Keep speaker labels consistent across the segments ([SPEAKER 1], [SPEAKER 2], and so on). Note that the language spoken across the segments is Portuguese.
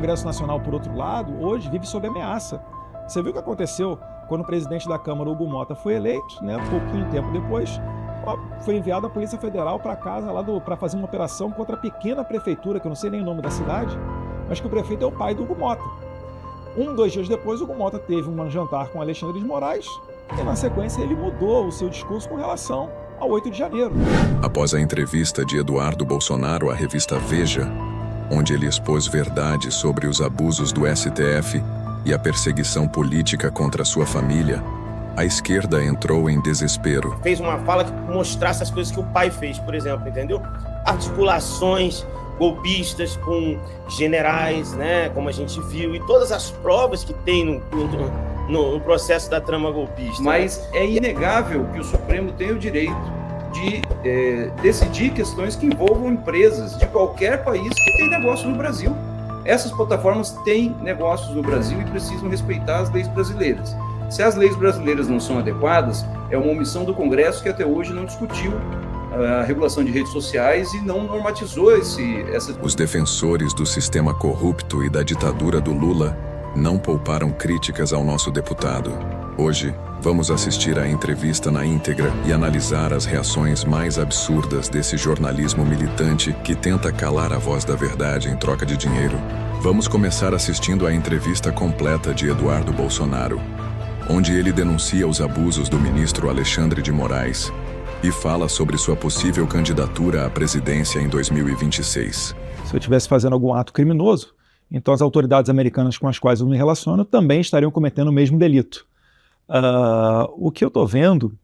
[SPEAKER 1] Congresso Nacional, por outro lado, hoje vive sob ameaça. Você viu o que aconteceu quando o presidente da Câmara, Hugo Mota, foi eleito, né? Pouquinho tempo depois, foi enviada a Polícia Federal para casa lá para fazer uma operação contra a pequena prefeitura, que eu não sei nem o nome da cidade, mas que o prefeito é o pai do Hugo Mota. 2 dias depois, o Hugo Mota teve um jantar com Alexandre de Moraes e, na sequência, ele mudou o seu discurso com relação ao 8 de janeiro.
[SPEAKER 2] Após a entrevista de Eduardo Bolsonaro à revista Veja, onde ele expôs verdades sobre os abusos do STF e a perseguição política contra sua família, a esquerda entrou em desespero.
[SPEAKER 3] Fez uma fala que mostrasse as coisas que o pai fez, por exemplo, entendeu? Articulações golpistas com generais, né, como a gente viu, e todas as provas que tem no processo da trama golpista.
[SPEAKER 4] Mas é inegável que o Supremo tem o direito de decidir questões que envolvam empresas de qualquer país que tem negócio no Brasil. Essas plataformas têm negócios no Brasil e precisam respeitar as leis brasileiras. Se as leis brasileiras não são adequadas, é uma omissão do Congresso que até hoje não discutiu a regulação de redes sociais e não normatizou essa...
[SPEAKER 2] Os defensores do sistema corrupto e da ditadura do Lula não pouparam críticas ao nosso deputado. Hoje, vamos assistir à entrevista na íntegra e analisar as reações mais absurdas desse jornalismo militante que tenta calar a voz da verdade em troca de dinheiro. Vamos começar assistindo à entrevista completa de Eduardo Bolsonaro, onde ele denuncia os abusos do ministro Alexandre de Moraes e fala sobre sua possível candidatura à presidência em 2026.
[SPEAKER 1] Se eu estivesse fazendo algum ato criminoso, então as autoridades americanas com as quais eu me relaciono também estariam cometendo o mesmo delito. O que eu estou vendo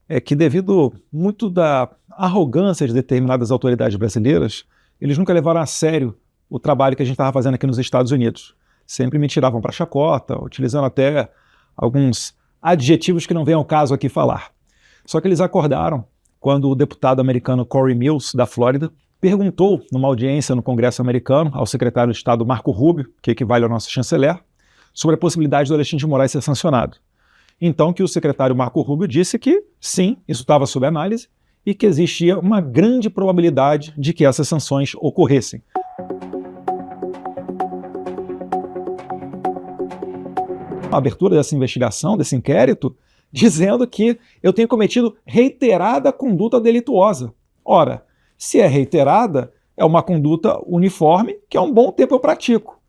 [SPEAKER 1] é que, devido muito da arrogância de determinadas autoridades brasileiras, eles nunca levaram a sério o trabalho que a gente estava fazendo aqui nos Estados Unidos. Sempre me tiravam para chacota, utilizando até alguns adjetivos que não vem ao caso aqui falar. Só que eles acordaram quando o deputado americano Corey Mills, da Flórida, perguntou numa audiência no Congresso americano ao secretário de Estado Marco Rubio, que equivale ao nosso chanceler, sobre a possibilidade do Alexandre de Moraes ser sancionado. Então que o secretário Marco Rubio disse que sim, isso estava sob análise e que existia uma grande probabilidade de que essas sanções ocorressem. A abertura dessa investigação, desse inquérito, dizendo que eu tenho cometido reiterada conduta delituosa. Ora, se é reiterada, é uma conduta uniforme que há um bom tempo eu pratico.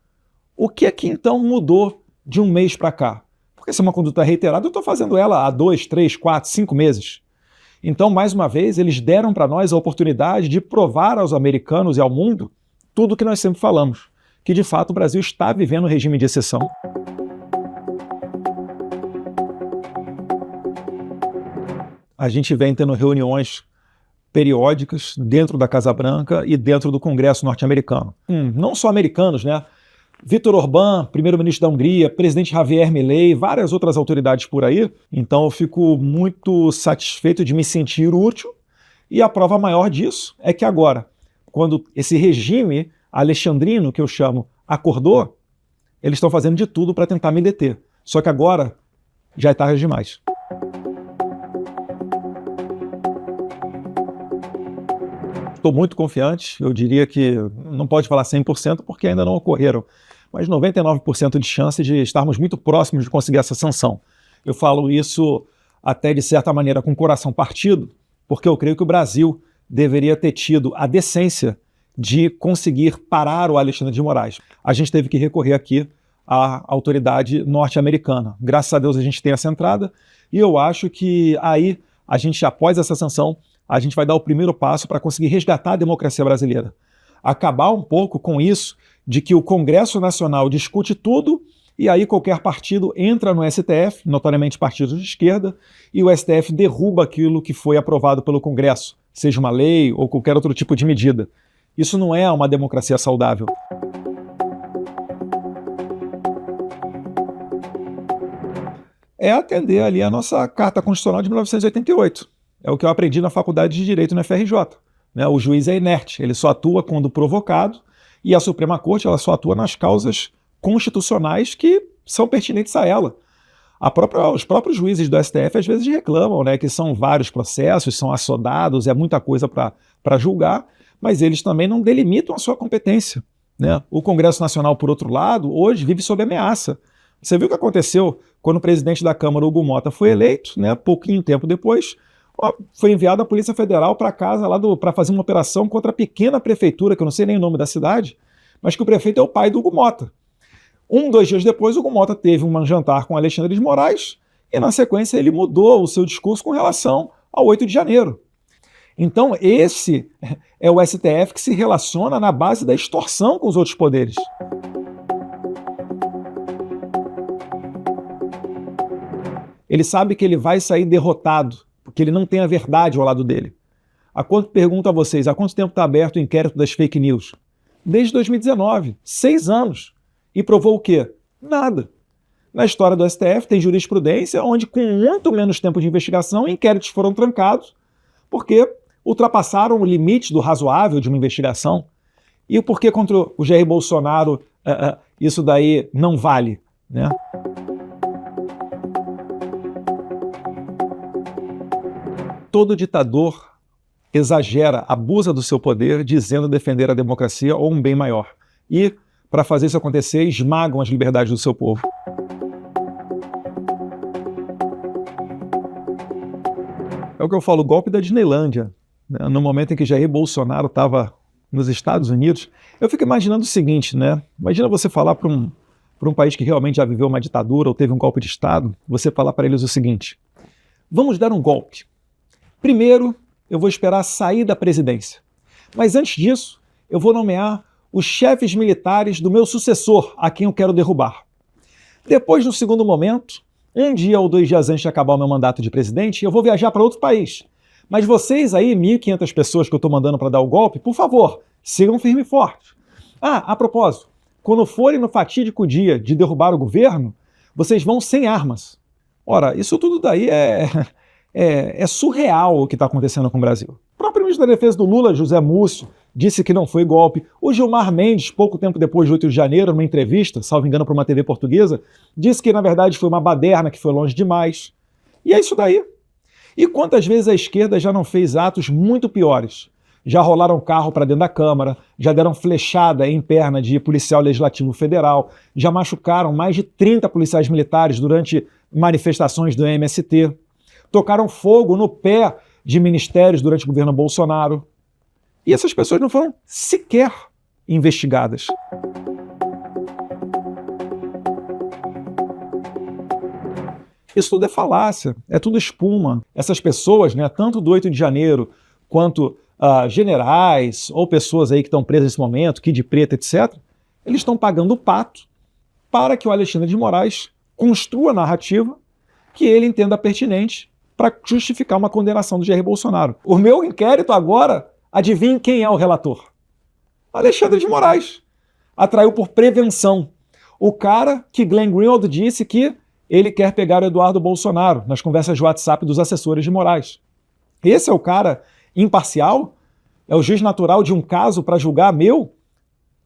[SPEAKER 1] O que é que então mudou de um mês para cá? Porque se é uma conduta reiterada, eu estou fazendo ela há 2, 3, 4, 5 meses. Então, mais uma vez, eles deram para nós a oportunidade de provar aos americanos e ao mundo tudo o que nós sempre falamos, que de fato o Brasil está vivendo um regime de exceção. A gente vem tendo reuniões periódicas dentro da Casa Branca e dentro do Congresso norte-americano. Não só americanos, né? Viktor Orbán, primeiro-ministro da Hungria, presidente Javier Milei, várias outras autoridades por aí. Então eu fico muito satisfeito de me sentir útil. E a prova maior disso é que agora, quando esse regime alexandrino, que eu chamo, acordou, eles estão fazendo de tudo para tentar me deter. Só que agora já é tarde demais. Estou muito confiante, eu diria que não pode falar 100% porque ainda não ocorreram, mas 99% de chance de estarmos muito próximos de conseguir essa sanção. Eu falo isso até de certa maneira com o coração partido, porque eu creio que o Brasil deveria ter tido a decência de conseguir parar o Alexandre de Moraes. A gente teve que recorrer aqui à autoridade norte-americana. Graças a Deus a gente tem essa entrada e eu acho que aí a gente, após essa sanção, a gente vai dar o primeiro passo para conseguir resgatar a democracia brasileira. Acabar um pouco com isso de que o Congresso Nacional discute tudo e aí qualquer partido entra no STF, notoriamente partidos de esquerda, e o STF derruba aquilo que foi aprovado pelo Congresso, seja uma lei ou qualquer outro tipo de medida. Isso não é uma democracia saudável. É atender ali a nossa Carta Constitucional de 1988. É o que eu aprendi na Faculdade de Direito na FRJ. Né? O juiz é inerte, ele só atua quando provocado, e a Suprema Corte ela só atua nas causas constitucionais que são pertinentes a ela. Os próprios juízes do STF às vezes reclamam, né, que são vários processos, são assodados, é muita coisa para julgar, mas eles também não delimitam a sua competência. né? O Congresso Nacional, por outro lado, hoje vive sob ameaça. Você viu o que aconteceu quando o presidente da Câmara, Hugo Mota, foi eleito, né? Pouquinho tempo depois, foi enviada a Polícia Federal para casa lá para fazer uma operação contra a pequena prefeitura, que eu não sei nem o nome da cidade, mas que o prefeito é o pai do Hugo Mota. 2 dias depois, o Hugo Mota teve um jantar com Alexandre de Moraes e, na sequência, ele mudou o seu discurso com relação ao 8 de janeiro. Então, esse é o STF que se relaciona na base da extorsão com os outros poderes. Ele sabe que ele vai sair derrotado, porque ele não tem a verdade ao lado dele. Pergunto a vocês, há quanto tempo está aberto o inquérito das fake news? Desde 2019, 6 anos. E provou o quê? Nada. Na história do STF tem jurisprudência onde, com muito menos tempo de investigação, inquéritos foram trancados porque ultrapassaram o limite do razoável de uma investigação. E por que contra o Jair Bolsonaro isso daí não vale, né? Todo ditador exagera, abusa do seu poder, dizendo defender a democracia ou um bem maior. E, para fazer isso acontecer, esmagam as liberdades do seu povo. É o que eu falo, golpe da Disneylândia. No momento em que Jair Bolsonaro estava nos Estados Unidos, eu fico imaginando o seguinte, né? Imagina você falar para um país que realmente já viveu uma ditadura ou teve um golpe de Estado, você falar para eles o seguinte: vamos dar um golpe. Primeiro, eu vou esperar sair da presidência. Mas antes disso, eu vou nomear os chefes militares do meu sucessor, a quem eu quero derrubar. Depois, no segundo momento, 1 dia ou 2 dias antes de acabar o meu mandato de presidente, eu vou viajar para outro país. Mas vocês aí, 1.500 pessoas que eu estou mandando para dar o golpe, por favor, sigam firme e forte. A propósito, quando forem no fatídico dia de derrubar o governo, vocês vão sem armas. Ora, isso tudo daí é surreal o que está acontecendo com o Brasil. O próprio ministro da Defesa do Lula, José Múcio, disse que não foi golpe. O Gilmar Mendes, pouco tempo depois de 8 de janeiro, numa entrevista, salvo engano para uma TV portuguesa, disse que na verdade foi uma baderna, que foi longe demais. E é isso daí. E quantas vezes a esquerda já não fez atos muito piores? Já rolaram carro para dentro da Câmara, já deram flechada em perna de policial legislativo federal, já machucaram mais de 30 policiais militares durante manifestações do MST, tocaram fogo no pé de ministérios durante o governo Bolsonaro. E essas pessoas não foram sequer investigadas. Isso tudo é falácia, é tudo espuma. Essas pessoas, né, tanto do 8 de janeiro quanto generais ou pessoas aí que estão presas nesse momento, Kid Preta, etc., eles estão pagando o pato para que o Alexandre de Moraes construa a narrativa que ele entenda pertinente para justificar uma condenação do Jair Bolsonaro. O meu inquérito agora, adivinhe quem é o relator? Alexandre de Moraes. Atraiu por prevenção. O cara que Glenn Greenwald disse que ele quer pegar o Eduardo Bolsonaro nas conversas de WhatsApp dos assessores de Moraes. Esse é o cara imparcial? É o juiz natural de um caso para julgar meu?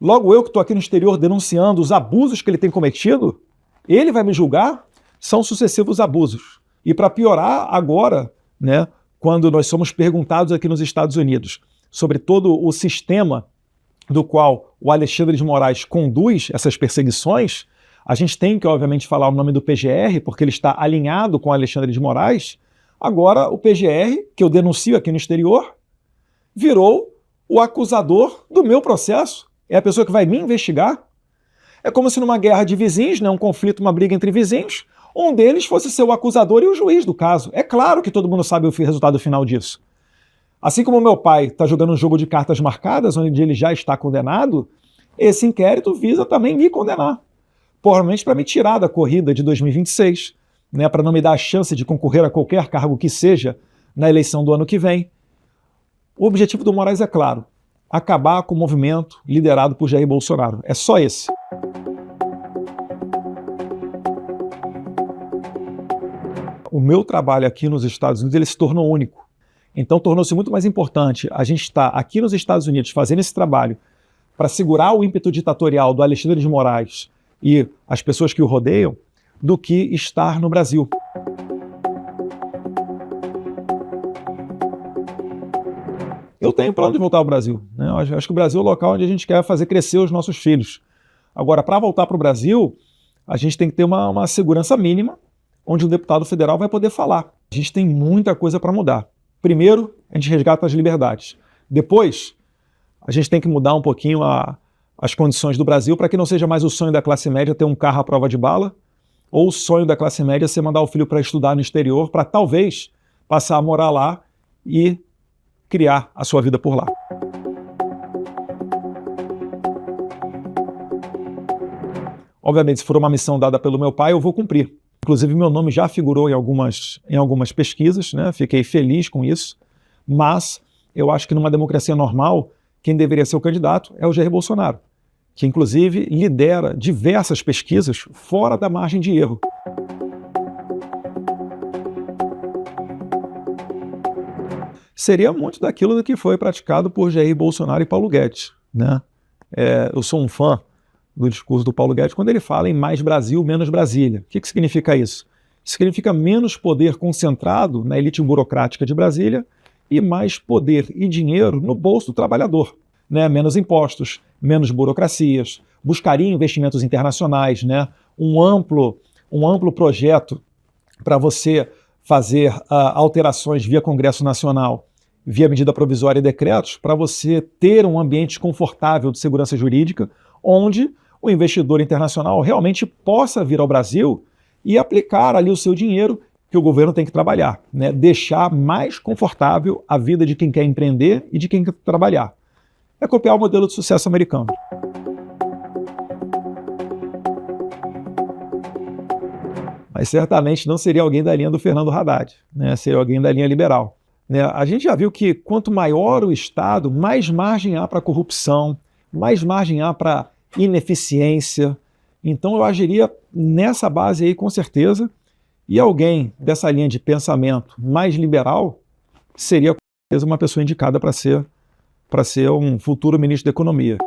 [SPEAKER 1] Logo eu que estou aqui no exterior denunciando os abusos que ele tem cometido? Ele vai me julgar? São sucessivos abusos. E para piorar agora, né, quando nós somos perguntados aqui nos Estados Unidos sobre todo o sistema do qual o Alexandre de Moraes conduz essas perseguições, a gente tem que, obviamente, falar o nome do PGR, porque ele está alinhado com o Alexandre de Moraes. Agora, o PGR, que eu denuncio aqui no exterior, virou o acusador do meu processo. É a pessoa que vai me investigar. É como se numa guerra de vizinhos, né, um conflito, uma briga entre vizinhos, um deles fosse ser o acusador e o juiz do caso. É claro que todo mundo sabe o resultado final disso. Assim como o meu pai está jogando um jogo de cartas marcadas, onde ele já está condenado, esse inquérito visa também me condenar. Provavelmente para me tirar da corrida de 2026, né, para não me dar a chance de concorrer a qualquer cargo que seja na eleição do ano que vem. O objetivo do Moraes é claro: acabar com o movimento liderado por Jair Bolsonaro. É só esse. O meu trabalho aqui nos Estados Unidos ele se tornou único. Então tornou-se muito mais importante a gente estar aqui nos Estados Unidos fazendo esse trabalho para segurar o ímpeto ditatorial do Alexandre de Moraes e as pessoas que o rodeiam, do que estar no Brasil. Eu tenho plano de voltar ao Brasil, né? Eu acho que o Brasil é o local onde a gente quer fazer crescer os nossos filhos. Agora, para voltar para o Brasil, a gente tem que ter uma segurança mínima, onde o deputado federal vai poder falar. A gente tem muita coisa para mudar. Primeiro, a gente resgata as liberdades. Depois, a gente tem que mudar um pouquinho as condições do Brasil para que não seja mais o sonho da classe média ter um carro à prova de bala, ou o sonho da classe média ser mandar o filho para estudar no exterior, para talvez passar a morar lá e criar a sua vida por lá. Obviamente, se for uma missão dada pelo meu pai, eu vou cumprir. Inclusive, meu nome já figurou em algumas pesquisas, né? Fiquei feliz com isso, mas eu acho que numa democracia normal, quem deveria ser o candidato é o Jair Bolsonaro, que inclusive lidera diversas pesquisas fora da margem de erro. Seria muito daquilo que foi praticado por Jair Bolsonaro e Paulo Guedes, né? Eu sou um fã do discurso do Paulo Guedes quando ele fala em mais Brasil, menos Brasília. O que significa isso? Significa menos poder concentrado na elite burocrática de Brasília e mais poder e dinheiro no bolso do trabalhador, né? Menos impostos, menos burocracias, buscaria investimentos internacionais, né? Um amplo projeto para você fazer alterações via Congresso Nacional, via medida provisória e decretos, para você ter um ambiente confortável de segurança jurídica, onde o investidor internacional realmente possa vir ao Brasil e aplicar ali o seu dinheiro que o governo tem que trabalhar, né? Deixar mais confortável a vida de quem quer empreender e de quem quer trabalhar. É copiar o modelo de sucesso americano. Mas certamente não seria alguém da linha do Fernando Haddad, né? Seria alguém da linha liberal, né? A gente já viu que quanto maior o Estado, mais margem há para corrupção, mais margem há para ineficiência. Então eu agiria nessa base aí com certeza, e alguém dessa linha de pensamento mais liberal seria com certeza uma pessoa indicada para ser um futuro ministro da Economia.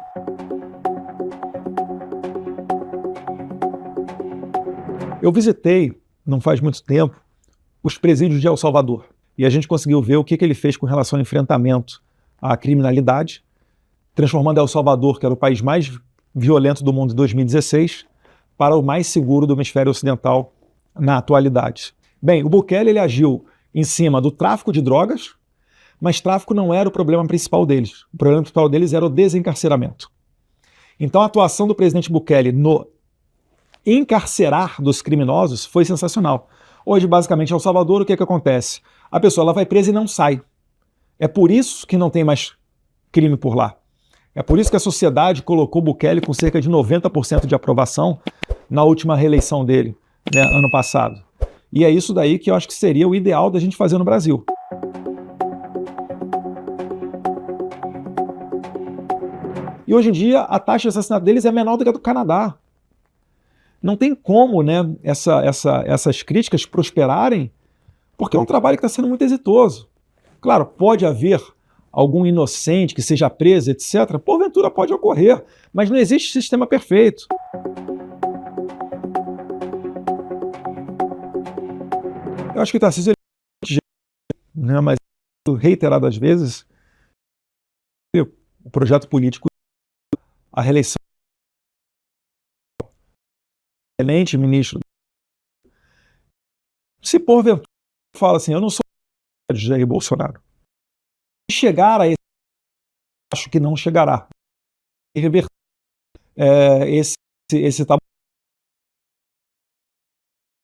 [SPEAKER 1] Eu visitei, não faz muito tempo, os presídios de El Salvador, e a gente conseguiu ver o que ele fez com relação ao enfrentamento à criminalidade, transformando El Salvador, que era o país mais violento do mundo em 2016, para o mais seguro do hemisfério ocidental na atualidade. Bem, o Bukele ele agiu em cima do tráfico de drogas, mas tráfico não era o problema principal deles. O problema principal deles era o desencarceramento. Então a atuação do presidente Bukele no encarcerar dos criminosos foi sensacional. Hoje, basicamente, em El Salvador, o que acontece? A pessoa ela vai presa e não sai. É por isso que não tem mais crime por lá. É por isso que a sociedade colocou Bukele com cerca de 90% de aprovação na última reeleição dele, né, ano passado. E é isso daí que eu acho que seria o ideal da gente fazer no Brasil. E hoje em dia, a taxa de assassinato deles é menor do que a do Canadá. Não tem como, né, essas críticas prosperarem, porque é um trabalho que está sendo muito exitoso. Claro, pode haver algum inocente que seja preso, etc. Porventura pode ocorrer, mas não existe sistema perfeito. Eu acho que o Tarcísio, né, mas reiteradas vezes, o projeto político, a reeleição excelente ministro, se porventura fala assim, eu não sou de Jair Bolsonaro, chegar a esse, acho que não chegará, e reverter esse tabu,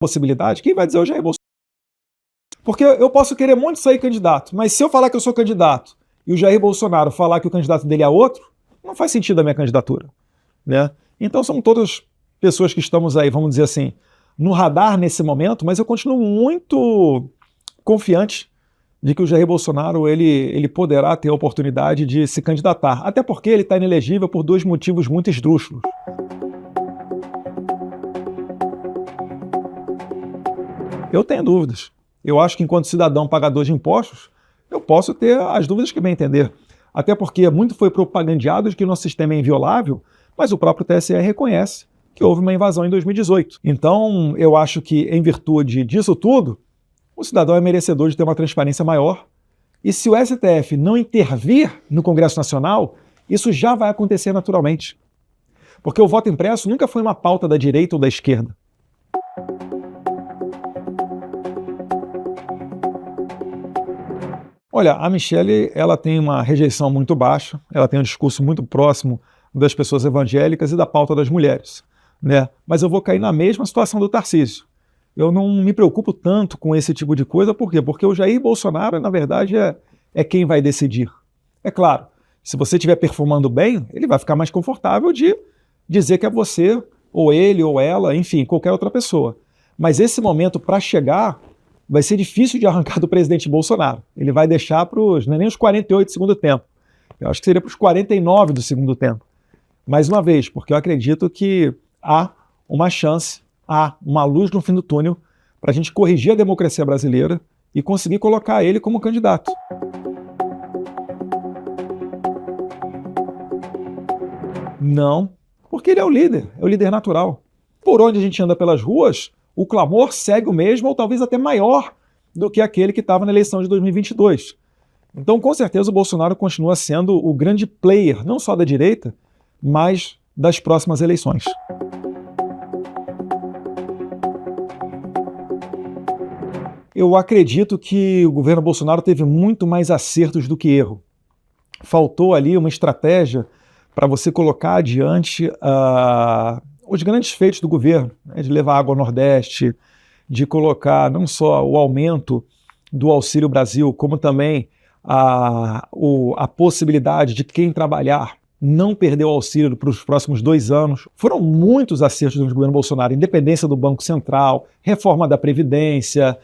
[SPEAKER 1] possibilidade, quem vai dizer é o Jair Bolsonaro? Porque eu posso querer muito sair candidato, mas se eu falar que eu sou candidato e o Jair Bolsonaro falar que o candidato dele é outro, não faz sentido a minha candidatura, né? Então são todas pessoas que estamos aí, vamos dizer assim, no radar nesse momento, mas eu continuo muito confiante de que o Jair Bolsonaro ele poderá ter a oportunidade de se candidatar, até porque ele está inelegível por dois motivos muito esdrúxulos. Eu tenho dúvidas. Eu acho que enquanto cidadão pagador de impostos, eu posso ter as dúvidas que bem entender. Até porque muito foi propagandeado de que o nosso sistema é inviolável, mas o próprio TSE reconhece que houve uma invasão em 2018. Então, eu acho que, em virtude disso tudo, o cidadão é merecedor de ter uma transparência maior E se o STF não intervir no Congresso Nacional, isso já vai acontecer naturalmente. Porque o voto impresso nunca foi uma pauta da direita ou da esquerda. Olha, a Michelle, ela tem uma rejeição muito baixa, ela tem um discurso muito próximo das pessoas evangélicas e da pauta das mulheres, né? Mas eu vou cair na mesma situação do Tarcísio. Eu não me preocupo tanto com esse tipo de coisa, por quê? Porque o Jair Bolsonaro, na verdade, é quem vai decidir. É claro, se você estiver performando bem, ele vai ficar mais confortável de dizer que é você, ou ele, ou ela, enfim, qualquer outra pessoa. Mas esse momento, para chegar, vai ser difícil de arrancar do presidente Bolsonaro. Ele vai deixar para os, não é nem os 48 do segundo tempo, eu acho que seria para os 49 do segundo tempo. Mais uma vez, porque eu acredito que há uma chance, há uma luz no fim do túnel para a gente corrigir a democracia brasileira e conseguir colocar ele como candidato. Não, porque ele é o líder natural. Por onde a gente anda pelas ruas, o clamor segue o mesmo ou talvez até maior do que aquele que estava na eleição de 2022. Então, com certeza, o Bolsonaro continua sendo o grande player, não só da direita, mas das próximas eleições. Eu acredito que o governo Bolsonaro teve muito mais acertos do que erro. Faltou ali uma estratégia para você colocar adiante os grandes feitos do governo, né, de levar água ao Nordeste, de colocar não só o aumento do Auxílio Brasil, como também a possibilidade de quem trabalhar não perder o auxílio para os próximos 2 anos. Foram muitos acertos do governo Bolsonaro, independência do Banco Central, reforma da Previdência.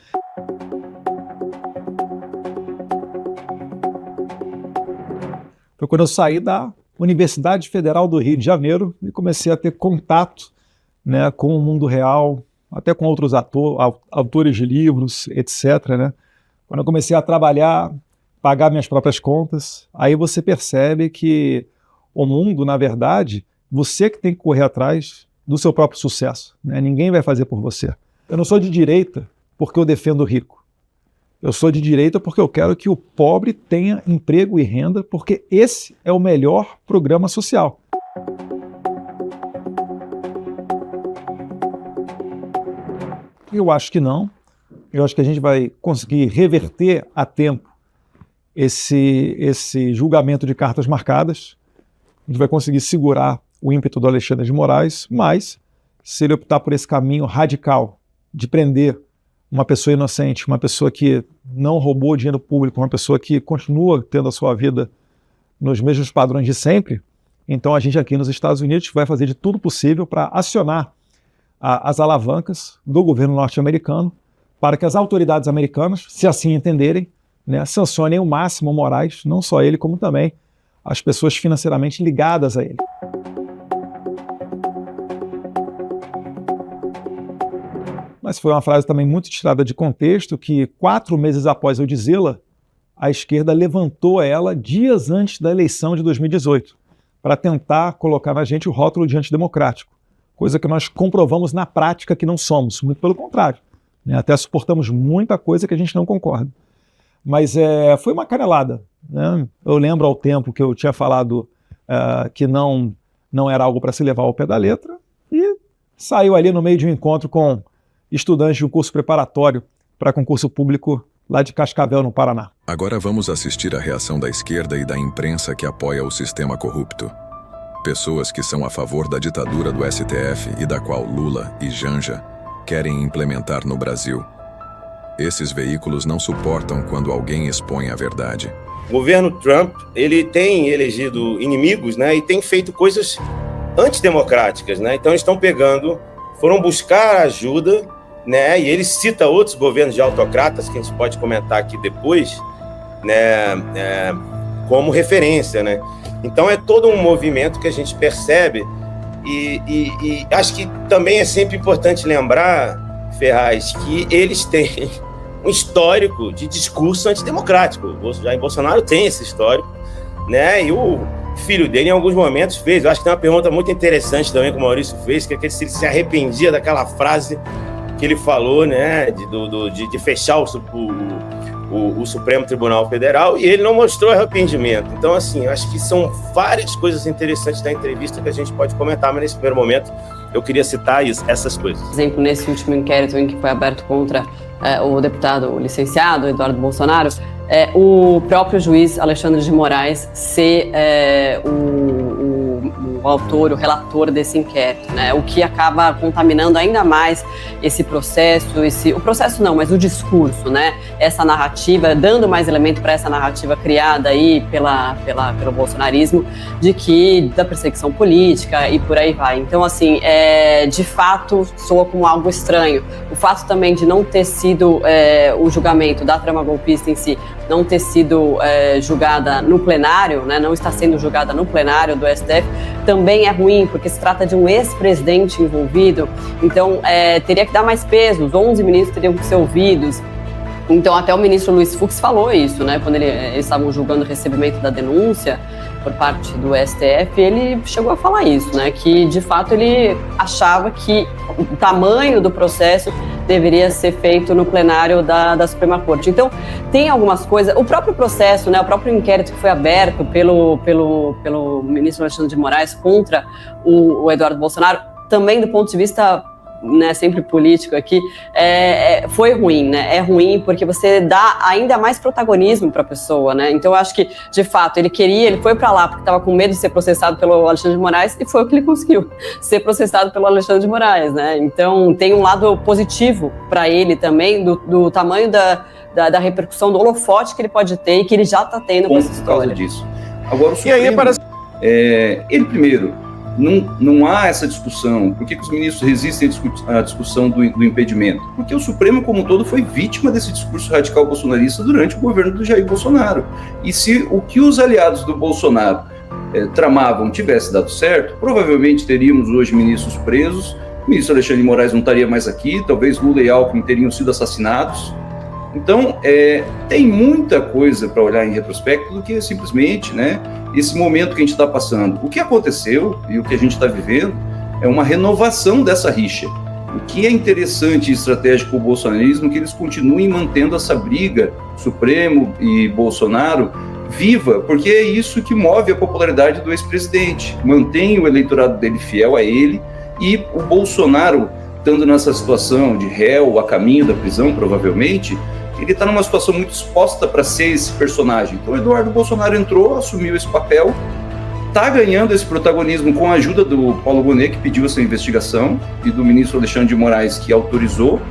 [SPEAKER 1] Foi quando eu saí da Universidade Federal do Rio de Janeiro e comecei a ter contato, né, com o mundo real, até com outros autores de livros, etc., né? Quando eu comecei a trabalhar, pagar minhas próprias contas, aí você percebe que o mundo, na verdade, você que tem que correr atrás do seu próprio sucesso, né? Ninguém vai fazer por você. Eu não sou de direita porque eu defendo o rico. Eu sou de direita porque eu quero que o pobre tenha emprego e renda, porque esse é o melhor programa social. Eu acho que não. Eu acho que a gente vai conseguir reverter a tempo esse julgamento de cartas marcadas. A gente vai conseguir segurar o ímpeto do Alexandre de Moraes, mas se ele optar por esse caminho radical de prender uma pessoa inocente, uma pessoa que não roubou dinheiro público, uma pessoa que continua tendo a sua vida nos mesmos padrões de sempre, então a gente aqui nos Estados Unidos vai fazer de tudo possível para acionar as alavancas do governo norte-americano para que as autoridades americanas, se assim entenderem, né, sancionem o máximo Moraes, não só ele, como também as pessoas financeiramente ligadas a ele. Mas foi uma frase também muito tirada de contexto, que 4 meses após eu dizê-la, a esquerda levantou ela dias antes da eleição de 2018, para tentar colocar na gente o rótulo de antidemocrático, coisa que nós comprovamos na prática que não somos, muito pelo contrário, né? Até suportamos muita coisa que a gente não concorda. Mas foi uma canelada, né? Eu lembro ao tempo que eu tinha falado que não era algo para se levar ao pé da letra, e saiu ali no meio de um encontro com estudantes de um curso preparatório para concurso público lá de Cascavel, no Paraná.
[SPEAKER 2] Agora vamos assistir à reação da esquerda e da imprensa que apoia o sistema corrupto. Pessoas que são a favor da ditadura do STF e da qual Lula e Janja querem implementar no Brasil. Esses veículos não suportam quando alguém expõe a verdade.
[SPEAKER 3] O governo Trump, ele tem elegido inimigos, né, e tem feito coisas antidemocráticas, né? Então eles estão foram buscar ajuda, né? E ele cita outros governos de autocratas que a gente pode comentar aqui depois, né? Como referência, né? Então é todo um movimento que a gente percebe e acho que também é sempre importante lembrar, Ferraz, que eles têm um histórico de discurso antidemocrático. O Jair Bolsonaro tem esse histórico, né? E o filho dele em alguns momentos fez. Eu acho que tem uma pergunta muito interessante também que o Maurício fez, que é se ele se arrependia daquela frase que ele falou, né, de fechar o Supremo Tribunal Federal, e ele não mostrou arrependimento. Então, assim, eu acho que são várias coisas interessantes da entrevista que a gente pode comentar, mas nesse primeiro momento eu queria citar essas coisas.
[SPEAKER 5] Por exemplo, nesse último inquérito em que foi aberto contra o deputado licenciado Eduardo Bolsonaro, o próprio juiz Alexandre de Moraes ser o autor, o relator desse inquérito, né? O que acaba contaminando ainda mais esse processo, o processo não, mas o discurso, né? Essa narrativa, dando mais elemento para essa narrativa criada aí pelo bolsonarismo, de que da perseguição política e por aí vai. Então, assim, de fato, soa como algo estranho. O fato também de não ter sido o julgamento da trama golpista em si, não ter sido julgada no plenário, né? Não está sendo julgada no plenário do STF, também é ruim, porque se trata de um ex-presidente envolvido, então teria que dar mais peso, os 11 ministros teriam que ser ouvidos. Então até o ministro Luiz Fux falou isso, né? Quando eles estavam julgando o recebimento da denúncia por parte do STF, ele chegou a falar isso, né? Que de fato ele achava que o tamanho do processo deveria ser feito no plenário da Suprema Corte. Então, tem algumas coisas, o próprio processo, né, o próprio inquérito que foi aberto pelo ministro Alexandre de Moraes contra o Eduardo Bolsonaro, também do ponto de vista, né, sempre político aqui, foi ruim, né? É ruim porque você dá ainda mais protagonismo para a pessoa, né? Então eu acho que, de fato, ele foi para lá porque estava com medo de ser processado pelo Alexandre de Moraes, e foi o que ele conseguiu, ser processado pelo Alexandre de Moraes, né? Então tem um lado positivo para ele também, do tamanho da repercussão, do holofote que ele pode ter e que ele já está tendo com essa história.
[SPEAKER 4] Por causa disso. Agora, o Supremo, ele primeiro, não há essa discussão. Por que os ministros resistem à discussão do impedimento? Porque o Supremo, como um todo, foi vítima desse discurso radical bolsonarista durante o governo do Jair Bolsonaro. E se o que os aliados do Bolsonaro tramavam tivesse dado certo, provavelmente teríamos hoje ministros presos, o ministro Alexandre de Moraes não estaria mais aqui, talvez Lula e Alckmin teriam sido assassinados. Então, tem muita coisa para olhar em retrospecto do que simplesmente, né, esse momento que a gente está passando. O que aconteceu e o que a gente está vivendo é uma renovação dessa rixa. O que é interessante e estratégico para o bolsonarismo é que eles continuem mantendo essa briga, Supremo e Bolsonaro, viva, porque é isso que move a popularidade do ex-presidente. Mantém o eleitorado dele fiel a ele, e o Bolsonaro, estando nessa situação de réu, a caminho da prisão, provavelmente, ele está numa situação muito exposta para ser esse personagem. Então, Eduardo Bolsonaro entrou, assumiu esse papel, está ganhando esse protagonismo com a ajuda do Paulo Gonet, que pediu essa investigação, e do ministro Alexandre de Moraes, que autorizou.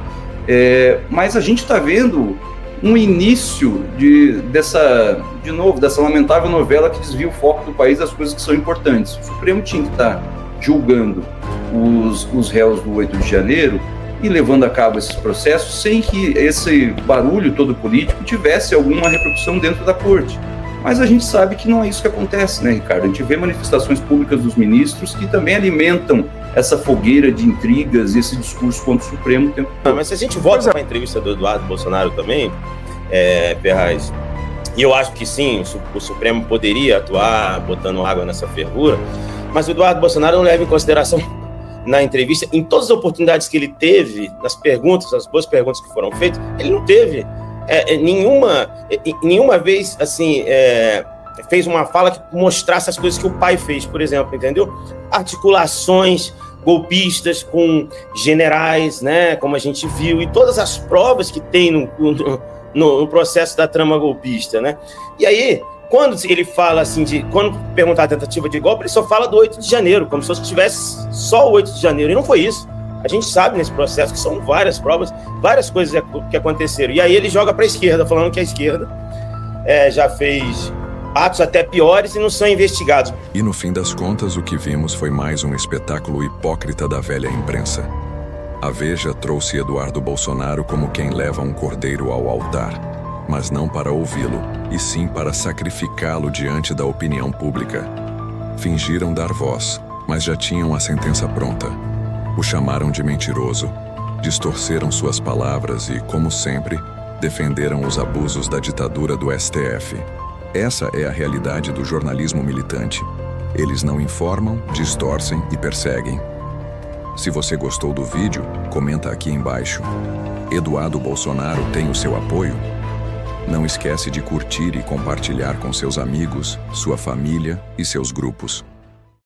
[SPEAKER 4] Mas a gente está vendo um início dessa lamentável novela que desvia o foco do país das coisas que são importantes. O Supremo tinha que estar julgando os réus do 8 de janeiro e levando a cabo esses processos sem que esse barulho todo político tivesse alguma repercussão dentro da corte. Mas a gente sabe que não é isso que acontece, né, Ricardo? A gente vê manifestações públicas dos ministros que também alimentam essa fogueira de intrigas e esse discurso contra o Supremo o tempo todo.
[SPEAKER 3] Mas se a gente volta para a entrevista do Eduardo Bolsonaro também, Ferraz, e eu acho que sim, o Supremo poderia atuar botando água nessa fervura, mas o Eduardo Bolsonaro não leva em consideração na entrevista, em todas as oportunidades que ele teve, nas perguntas, as boas perguntas que foram feitas, ele não teve nenhuma vez, assim, fez uma fala que mostrasse as coisas que o pai fez, por exemplo, entendeu? Articulações golpistas com generais, né, como a gente viu, e todas as provas que tem no processo da trama golpista, né? E aí, quando ele fala assim, quando perguntar a tentativa de golpe, ele só fala do 8 de janeiro, como se tivesse só o 8 de janeiro, e não foi isso. A gente sabe nesse processo que são várias provas, várias coisas que aconteceram. E aí ele joga para a esquerda, falando que a esquerda já fez atos até piores e não são investigados.
[SPEAKER 2] E no fim das contas, o que vimos foi mais um espetáculo hipócrita da velha imprensa. A Veja trouxe Eduardo Bolsonaro como quem leva um cordeiro ao altar, mas não para ouvi-lo, e sim para sacrificá-lo diante da opinião pública. Fingiram dar voz, mas já tinham a sentença pronta. O chamaram de mentiroso, distorceram suas palavras e, como sempre, defenderam os abusos da ditadura do STF. Essa é a realidade do jornalismo militante. Eles não informam, distorcem e perseguem. Se você gostou do vídeo, comenta aqui embaixo. Eduardo Bolsonaro tem o seu apoio? Não esquece de curtir e compartilhar com seus amigos, sua família e seus grupos.